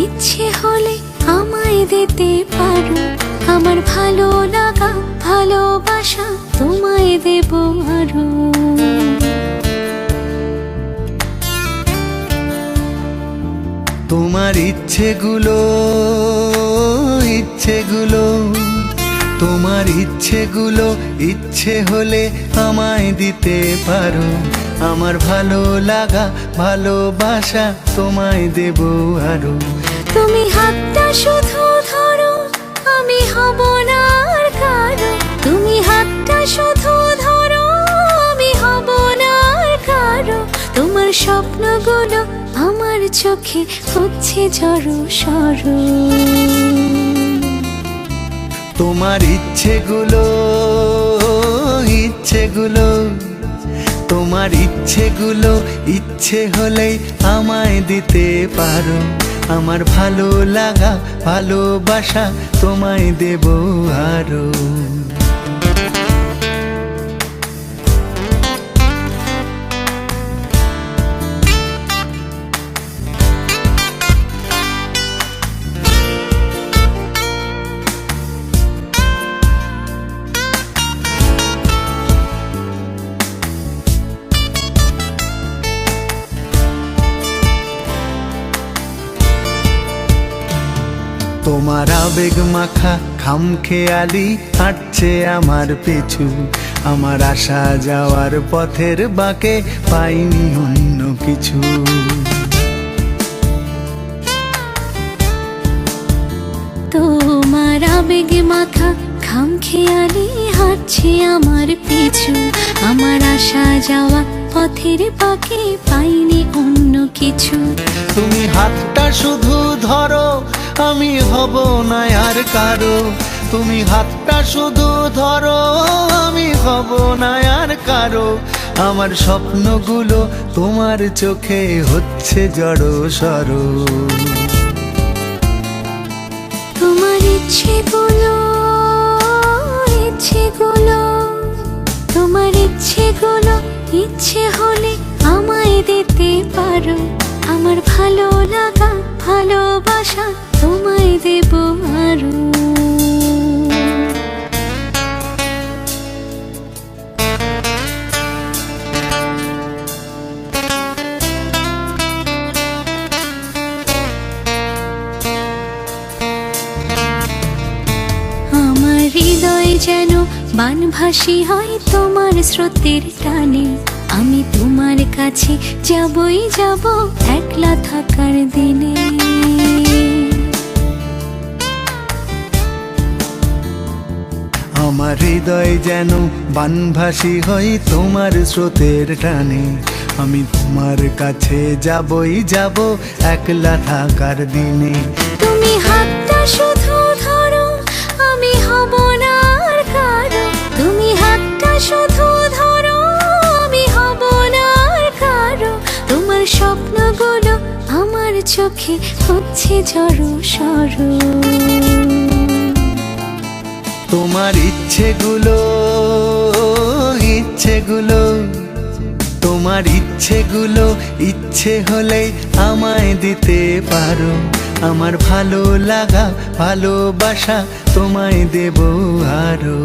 ইচ্ছে হলে আমায় দিতে পারো, আমার ভালো লাগা ভালোবাসা তোমায় দেব আরো। তোমার ইচ্ছেগুলো তোমার ইচ্ছেগুলো ইচ্ছে হলে আমায় দিতে পারো, আমার ভালো লাগা ভালোবাসা তোমায় দেব আরো। তুমি হাতটা শুধু ধরো, আমি হব না আর কারো। তুমি হাতটা শুধু ধরো, আমি হব না আর কারো। তোমার স্বপ্নগুলো আমার চোখে হচ্ছে জড়ো সরো। তোমার ইচ্ছেগুলো তোমার ইচ্ছেগুলো ইচ্ছে হলেই আমায় দিতে পারো, আমার ভালো লাগা ভালোবাসা তোমায় দেব আরো। তোমার আবেগ মাখা খামখেয়ালি হাঁটছে আমার পিছু, আমার আসা যাওয়ার পথের বাঁকে পাইনি অন্য কিছু। তোমার আবেগ মাখা খামখেয়ালি হাঁটছে আমার পিছু, আমার আসা যাওয়া পথের বাঁকে পাইনি অন্য কিছু। তুমি হাতটা শুধু ধরো, আমি হব না আর কারো। তুমি হাতটা শুধু ধরো, আমি হব না আর কারো। আমার স্বপ্নগুলো তোমার চোখে হচ্ছে জড়ো সরো। তোমার ইচ্ছেগুলো তোমার ইচ্ছেগুলো ইচ্ছে হলে আমায় দিতে পারো, আমার ভালো লাগা ভালোবাসা তোমায় দেব আরো। আমার হৃদয় যেন বানভাসী হয় তোমার স্রোতের টানে, আমি তোমার কাছে যাবই যাব একলা থাকার দিনে। আমার হৃদয় যেন বানভাসী হয় তোমার স্রোতের টানে, আমি তোমার কাছে যাবই যাব একলা থাকার দিনে। তুমি হাতটা শুধু ধরো, আমি হব না আর কারো। তুমি হাতটা শুধু ধরো, আমি হব না আর কারো। তোমার স্বপ্নগুলো আমার চোখে হচ্ছে জড়ো সরো। তোমার ইচ্ছেগুলো তোমার ইচ্ছেগুলো ইচ্ছে হলেই আমায় দিতে পারো, আমার ভালো লাগা ভালোবাসা তোমায় দেব আরো।